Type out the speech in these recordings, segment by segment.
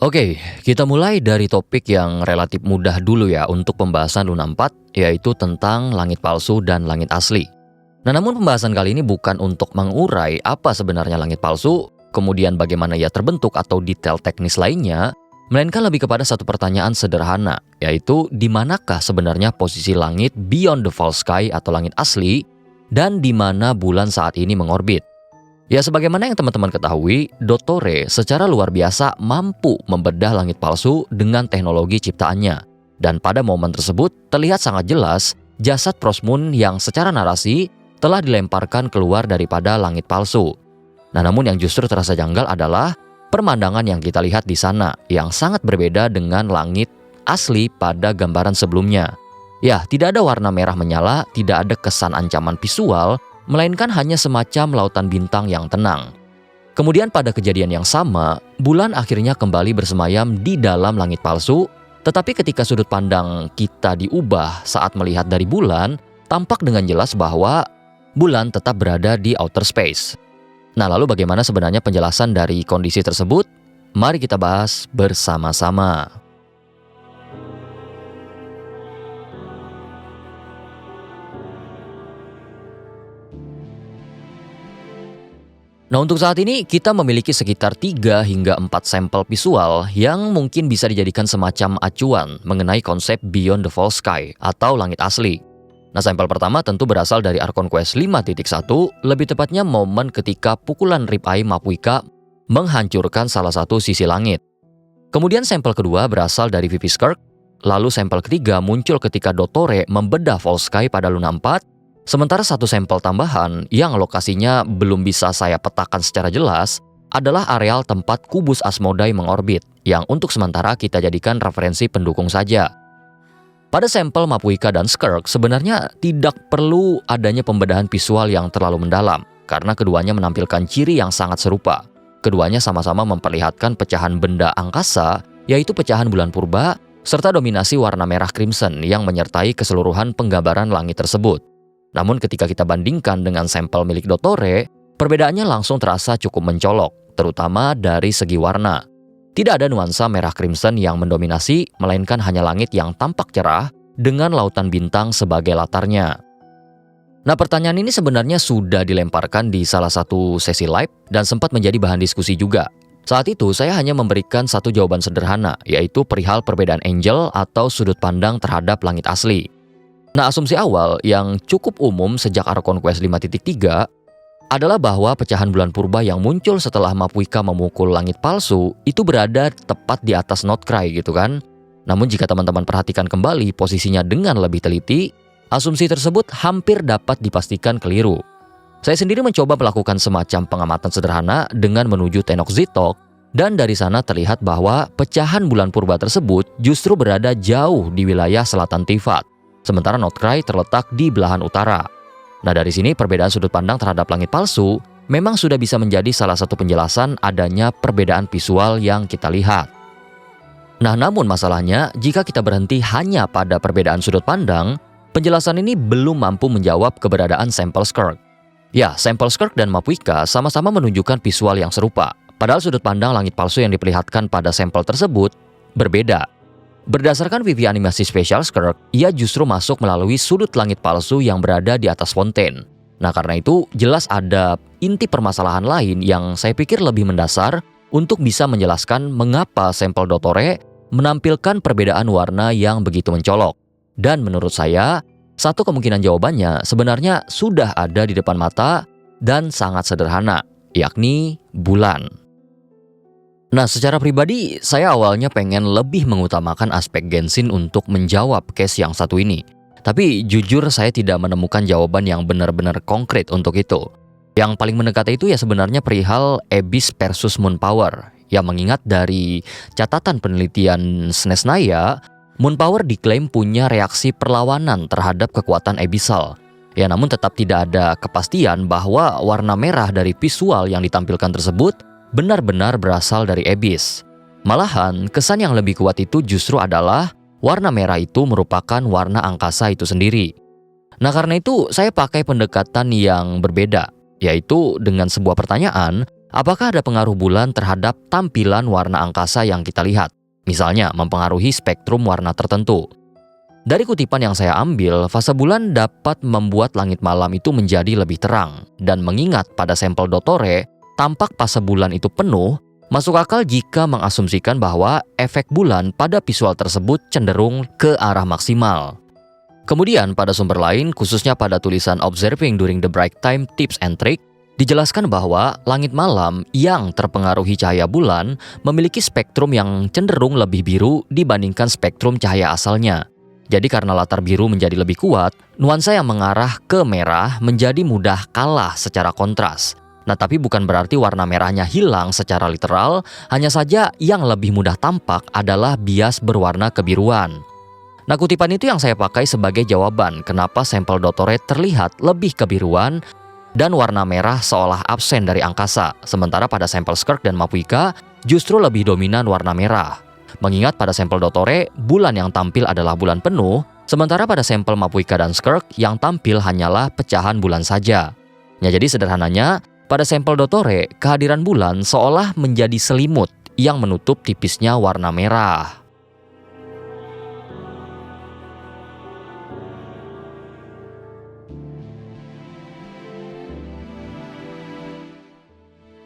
Oke, kita mulai dari topik yang relatif mudah dulu ya untuk pembahasan Luna 4, yaitu tentang langit palsu dan langit asli. Nah, namun pembahasan kali ini bukan untuk mengurai apa sebenarnya langit palsu, kemudian bagaimana ia terbentuk atau detail teknis lainnya, melainkan lebih kepada satu pertanyaan sederhana, yaitu di manakah sebenarnya posisi langit beyond the false sky atau langit asli, dan di mana bulan saat ini mengorbit. Ya, sebagaimana yang teman-teman ketahui, Dottore secara luar biasa mampu membedah langit palsu dengan teknologi ciptaannya. Dan pada momen tersebut terlihat sangat jelas jasad Prosmoon yang secara narasi telah dilemparkan keluar daripada langit palsu. Nah, namun yang justru terasa janggal adalah pemandangan yang kita lihat di sana yang sangat berbeda dengan langit asli pada gambaran sebelumnya. Ya, tidak ada warna merah menyala, tidak ada kesan ancaman visual, melainkan hanya semacam lautan bintang yang tenang. Kemudian pada kejadian yang sama, bulan akhirnya kembali bersemayam di dalam langit palsu, tetapi ketika sudut pandang kita diubah saat melihat dari bulan, tampak dengan jelas bahwa bulan tetap berada di outer space. Nah, lalu bagaimana sebenarnya penjelasan dari kondisi tersebut? Mari kita bahas bersama-sama. Nah, untuk saat ini kita memiliki sekitar 3 hingga 4 sampel visual yang mungkin bisa dijadikan semacam acuan mengenai konsep Beyond the False Sky atau langit asli. Nah, sampel pertama tentu berasal dari Archon Quest 5.1, lebih tepatnya momen ketika pukulan ribeye Mapuika menghancurkan salah satu sisi langit. Kemudian sampel kedua berasal dari Vivi Skirk, lalu sampel ketiga muncul ketika Dottore membedah False Sky pada Luna 4. Sementara satu sampel tambahan yang lokasinya belum bisa saya petakan secara jelas adalah areal tempat kubus Asmodai mengorbit, yang untuk sementara kita jadikan referensi pendukung saja. Pada sampel Mapuika dan Skirk sebenarnya tidak perlu adanya pembedahan visual yang terlalu mendalam, karena keduanya menampilkan ciri yang sangat serupa. Keduanya sama-sama memperlihatkan pecahan benda angkasa, yaitu pecahan bulan purba, serta dominasi warna merah crimson yang menyertai keseluruhan penggambaran langit tersebut. Namun ketika kita bandingkan dengan sampel milik Dottore, perbedaannya langsung terasa cukup mencolok, terutama dari segi warna. Tidak ada nuansa merah crimson yang mendominasi, melainkan hanya langit yang tampak cerah dengan lautan bintang sebagai latarnya. Nah, pertanyaan ini sebenarnya sudah dilemparkan di salah satu sesi live dan sempat menjadi bahan diskusi juga. Saat itu saya hanya memberikan satu jawaban sederhana, yaitu perihal perbedaan angel atau sudut pandang terhadap langit asli. Nah, asumsi awal yang cukup umum sejak Archon Quest 5.3 adalah bahwa pecahan bulan purba yang muncul setelah Mapuika memukul langit palsu itu berada tepat di atas Notcry gitu kan. Namun jika teman-teman perhatikan kembali posisinya dengan lebih teliti, asumsi tersebut hampir dapat dipastikan keliru. Saya sendiri mencoba melakukan semacam pengamatan sederhana dengan menuju Tenok Zitok, dan dari sana terlihat bahwa pecahan bulan purba tersebut justru berada jauh di wilayah selatan Tifat. Sementara Notcry terletak di belahan utara. Nah, dari sini perbedaan sudut pandang terhadap langit palsu memang sudah bisa menjadi salah satu penjelasan adanya perbedaan visual yang kita lihat. Nah, namun masalahnya jika kita berhenti hanya pada perbedaan sudut pandang, penjelasan ini belum mampu menjawab keberadaan sampel Skirk. Ya, sampel Skirk dan Mapuika sama-sama menunjukkan visual yang serupa, padahal sudut pandang langit palsu yang diperlihatkan pada sampel tersebut berbeda. Berdasarkan Vivi animasi spesial Skirk, ia justru masuk melalui sudut langit palsu yang berada di atas fonten. Nah, karena itu jelas ada inti permasalahan lain yang saya pikir lebih mendasar untuk bisa menjelaskan mengapa sampel Dottore menampilkan perbedaan warna yang begitu mencolok. Dan menurut saya, satu kemungkinan jawabannya sebenarnya sudah ada di depan mata dan sangat sederhana, yakni bulan. Nah, secara pribadi, saya awalnya pengen lebih mengutamakan aspek Genshin untuk menjawab case yang satu ini. Tapi jujur saya tidak menemukan jawaban yang benar-benar konkret untuk itu. Yang paling mendekati itu ya sebenarnya perihal Abyss versus Moon Power. Yang mengingat dari catatan penelitian Snesnaya, Moon Power diklaim punya reaksi perlawanan terhadap kekuatan Abyssal. Ya, namun tetap tidak ada kepastian bahwa warna merah dari visual yang ditampilkan tersebut benar-benar berasal dari Abyss. Malahan, kesan yang lebih kuat itu justru adalah warna merah itu merupakan warna angkasa itu sendiri. Nah, karena itu saya pakai pendekatan yang berbeda, yaitu dengan sebuah pertanyaan, Apakah ada pengaruh bulan terhadap tampilan warna angkasa yang kita lihat? Misalnya, mempengaruhi spektrum warna tertentu. Dari kutipan yang saya ambil, fase bulan dapat membuat langit malam itu menjadi lebih terang. Dan mengingat pada sampel Dottore, tampak fase bulan itu penuh, masuk akal jika mengasumsikan bahwa efek bulan pada visual tersebut cenderung ke arah maksimal. Kemudian pada sumber lain, khususnya pada tulisan Observing During the Bright Time Tips and Trick, dijelaskan bahwa langit malam yang terpengaruhi cahaya bulan memiliki spektrum yang cenderung lebih biru dibandingkan spektrum cahaya asalnya. Jadi karena latar biru menjadi lebih kuat, nuansa yang mengarah ke merah menjadi mudah kalah secara kontras. Nah, tapi bukan berarti warna merahnya hilang secara literal, hanya saja yang lebih mudah tampak adalah bias berwarna kebiruan. Nah, kutipan itu yang saya pakai sebagai jawaban kenapa sampel Dottore terlihat lebih kebiruan dan warna merah seolah absen dari angkasa, sementara pada sampel Skirk dan Mapuica justru lebih dominan warna merah. Mengingat pada sampel Dottore, bulan yang tampil adalah bulan penuh, sementara pada sampel Mapuica dan Skirk yang tampil hanyalah pecahan bulan saja. Ya, jadi sederhananya, pada sampel Dottore, kehadiran bulan seolah menjadi selimut yang menutup tipisnya warna merah.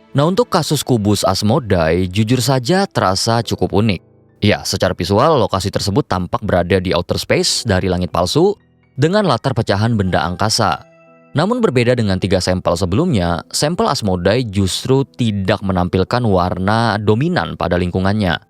Nah, untuk kasus kubus Asmodai, jujur saja terasa cukup unik. Ya, secara visual, lokasi tersebut tampak berada di outer space dari langit palsu dengan latar pecahan benda angkasa. Namun berbeda dengan 3 sampel sebelumnya, sampel Asmodai justru tidak menampilkan warna dominan pada lingkungannya.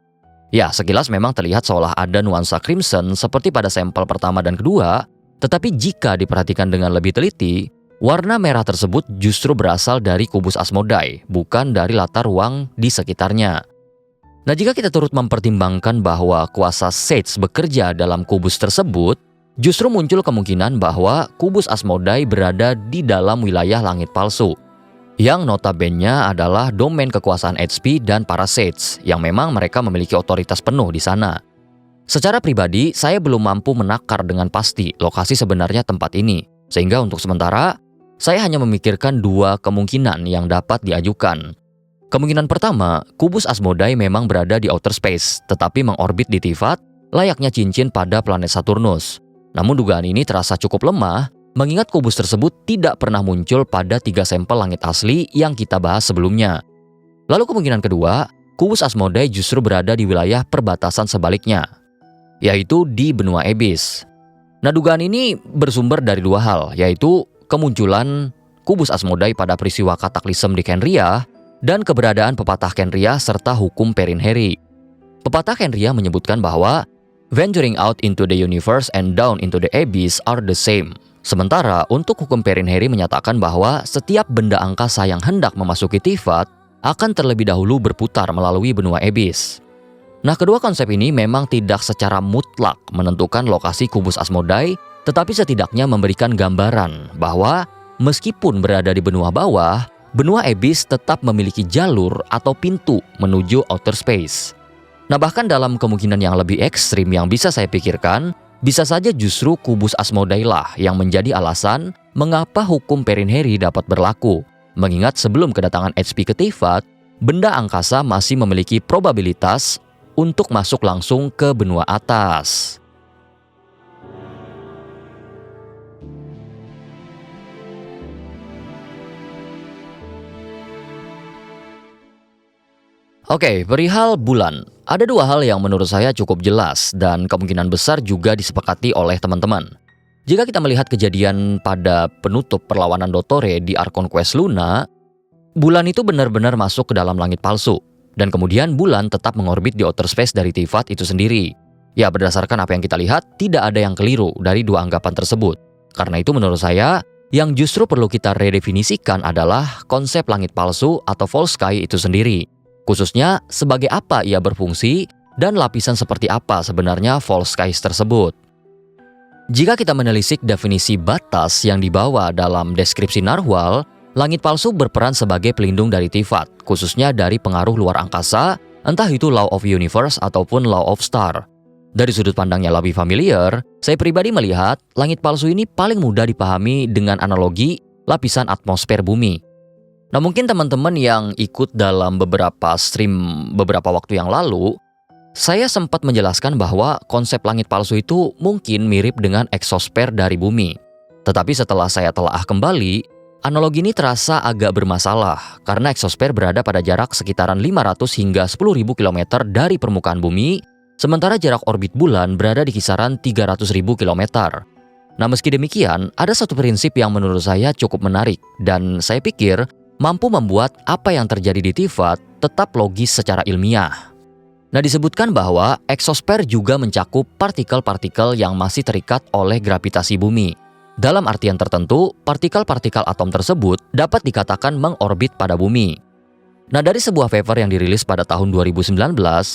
Ya, sekilas memang terlihat seolah ada nuansa crimson seperti pada sampel pertama dan kedua, tetapi jika diperhatikan dengan lebih teliti, warna merah tersebut justru berasal dari kubus Asmodai, bukan dari latar ruang di sekitarnya. Nah, jika kita turut mempertimbangkan bahwa kuasa Sage bekerja dalam kubus tersebut, justru muncul kemungkinan bahwa kubus Asmodai berada di dalam wilayah langit palsu, yang notabene adalah domain kekuasaan HP dan para Sage, yang memang mereka memiliki otoritas penuh di sana. Secara pribadi, saya belum mampu menakar dengan pasti lokasi sebenarnya tempat ini, sehingga untuk sementara, saya hanya memikirkan 2 kemungkinan yang dapat diajukan. Kemungkinan pertama, kubus Asmodai memang berada di outer space, tetapi mengorbit di Tivat, layaknya cincin pada planet Saturnus. Namun dugaan ini terasa cukup lemah, mengingat kubus tersebut tidak pernah muncul pada 3 sampel langit asli yang kita bahas sebelumnya. Lalu kemungkinan kedua, kubus Asmodai justru berada di wilayah perbatasan sebaliknya, yaitu di benua Abyss. Nah, dugaan ini bersumber dari 2 hal, yaitu kemunculan kubus Asmodai pada peristiwa Cataclysm di Khenria, dan keberadaan pepatah Khenria serta hukum Perrin-Harry. Pepatah Khenria menyebutkan bahwa venturing out into the universe and down into the abyss are the same. Sementara untuk hukum Perrin-Harry menyatakan bahwa setiap benda angkasa yang hendak memasuki Tivat akan terlebih dahulu berputar melalui benua Abyss. Nah, kedua konsep ini memang tidak secara mutlak menentukan lokasi kubus Asmodai, tetapi setidaknya memberikan gambaran bahwa meskipun berada di benua bawah, benua Abyss tetap memiliki jalur atau pintu menuju outer space. Nah, bahkan dalam kemungkinan yang lebih ekstrim yang bisa saya pikirkan, bisa saja justru kubus Asmodai lah yang menjadi alasan mengapa hukum Perrin-Harry dapat berlaku. Mengingat sebelum kedatangan HP ke Tivat, benda angkasa masih memiliki probabilitas untuk masuk langsung ke benua atas. Oke, perihal bulan. Ada 2 hal yang menurut saya cukup jelas dan kemungkinan besar juga disepakati oleh teman-teman. Jika kita melihat kejadian pada penutup perlawanan Dottore di Archon Quest Luna, bulan itu benar-benar masuk ke dalam langit palsu. Dan kemudian bulan tetap mengorbit di outer space dari Tivat itu sendiri. Ya, berdasarkan apa yang kita lihat, tidak ada yang keliru dari 2 anggapan tersebut. Karena itu menurut saya, yang justru perlu kita redefinisikan adalah konsep langit palsu atau false sky itu sendiri. Khususnya sebagai apa ia berfungsi dan lapisan seperti apa sebenarnya false skies tersebut. Jika kita menelisik definisi batas yang dibawa dalam deskripsi narwhal, langit palsu berperan sebagai pelindung dari Tivat, khususnya dari pengaruh luar angkasa, entah itu law of universe ataupun law of star. Dari sudut pandang yang lebih familiar, saya pribadi melihat langit palsu ini paling mudah dipahami dengan analogi lapisan atmosfer bumi. Nah, mungkin teman-teman yang ikut dalam beberapa stream beberapa waktu yang lalu, saya sempat menjelaskan bahwa konsep langit palsu itu mungkin mirip dengan eksosfer dari bumi. Tetapi setelah saya telaah kembali, analogi ini terasa agak bermasalah karena eksosfer berada pada jarak sekitaran 500 hingga 10.000 km dari permukaan bumi, sementara jarak orbit bulan berada di kisaran 300.000 km. Nah, meski demikian, ada satu prinsip yang menurut saya cukup menarik dan saya pikir mampu membuat apa yang terjadi di Tivat tetap logis secara ilmiah. Nah, disebutkan bahwa eksosfer juga mencakup partikel-partikel yang masih terikat oleh gravitasi bumi. Dalam artian tertentu, partikel-partikel atom tersebut dapat dikatakan mengorbit pada bumi. Nah, dari sebuah paper yang dirilis pada tahun 2019,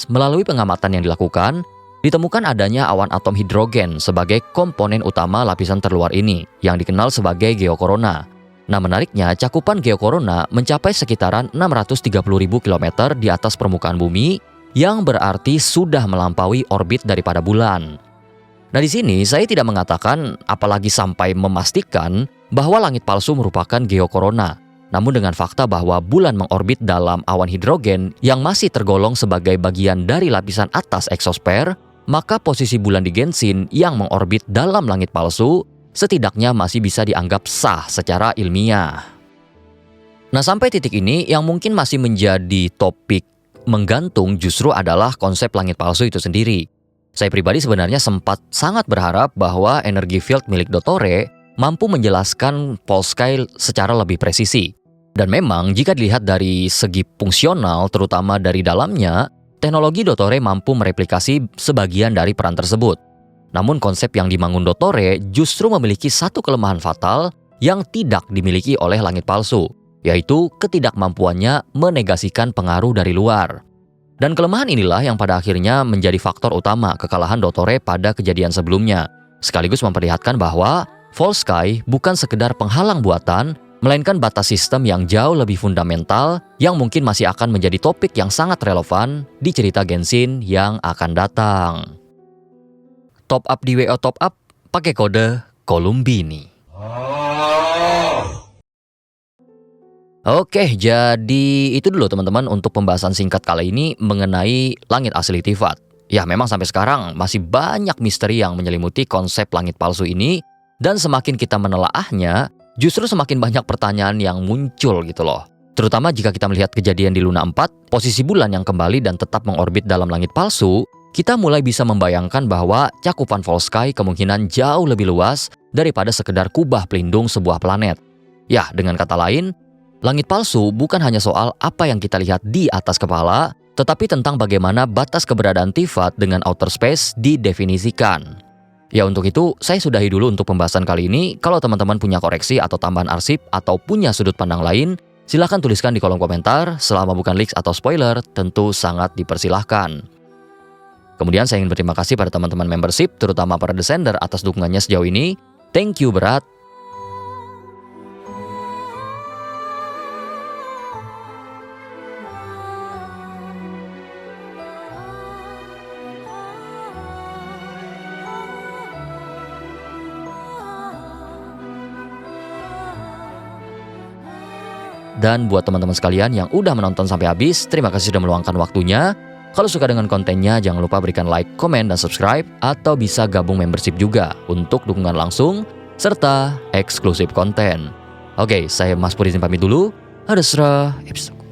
melalui pengamatan yang dilakukan, ditemukan adanya awan atom hidrogen sebagai komponen utama lapisan terluar ini, yang dikenal sebagai geokorona. Nah, menariknya, cakupan geokorona mencapai sekitaran 630.000 km di atas permukaan bumi, yang berarti sudah melampaui orbit daripada bulan. Nah, di sini saya tidak mengatakan, apalagi sampai memastikan, bahwa langit palsu merupakan geokorona. Namun dengan fakta bahwa bulan mengorbit dalam awan hidrogen yang masih tergolong sebagai bagian dari lapisan atas eksosfer, maka posisi bulan di Gensin yang mengorbit dalam langit palsu setidaknya masih bisa dianggap sah secara ilmiah. Nah, sampai titik ini yang mungkin masih menjadi topik menggantung justru adalah konsep langit palsu itu sendiri. Saya pribadi sebenarnya sempat sangat berharap bahwa energi field milik Dottore mampu menjelaskan false sky secara lebih presisi. Dan memang jika dilihat dari segi fungsional, terutama dari dalamnya, teknologi Dottore mampu mereplikasi sebagian dari peran tersebut. Namun konsep yang dibangun Dottore justru memiliki satu kelemahan fatal yang tidak dimiliki oleh langit palsu, yaitu ketidakmampuannya menegasikan pengaruh dari luar. Dan kelemahan inilah yang pada akhirnya menjadi faktor utama kekalahan Dottore pada kejadian sebelumnya, sekaligus memperlihatkan bahwa false sky bukan sekedar penghalang buatan, melainkan batas sistem yang jauh lebih fundamental yang mungkin masih akan menjadi topik yang sangat relevan di cerita Genshin yang akan datang. Top up di WO Top Up pakai kode Columbini. Oke, jadi itu dulu teman-teman untuk pembahasan singkat kali ini mengenai langit asli Tivat. Ya, memang sampai sekarang masih banyak misteri yang menyelimuti konsep langit palsu ini, dan semakin kita menelaahnya, justru semakin banyak pertanyaan yang muncul gitu loh. Terutama jika kita melihat kejadian di Luna 4, posisi bulan yang kembali dan tetap mengorbit dalam langit palsu, kita mulai bisa membayangkan bahwa cakupan false sky kemungkinan jauh lebih luas daripada sekedar kubah pelindung sebuah planet. Ya, dengan kata lain, langit palsu bukan hanya soal apa yang kita lihat di atas kepala, tetapi tentang bagaimana batas keberadaan Tivat dengan outer space didefinisikan. Ya, untuk itu, saya sudahi dulu untuk pembahasan kali ini. Kalau teman-teman punya koreksi atau tambahan arsip atau punya sudut pandang lain, silahkan tuliskan di kolom komentar. Selama bukan leaks atau spoiler, tentu sangat dipersilahkan. Kemudian saya ingin berterima kasih pada teman-teman membership, terutama para descender atas dukungannya sejauh ini. Thank you berat. Dan buat teman-teman sekalian yang udah menonton sampai habis, terima kasih sudah meluangkan waktunya. Kalau suka dengan kontennya, jangan lupa berikan like, komen, dan subscribe, atau bisa gabung membership juga untuk dukungan langsung, serta eksklusif konten. Oke, saya Mas Puri pamit dulu. Ada serah episode.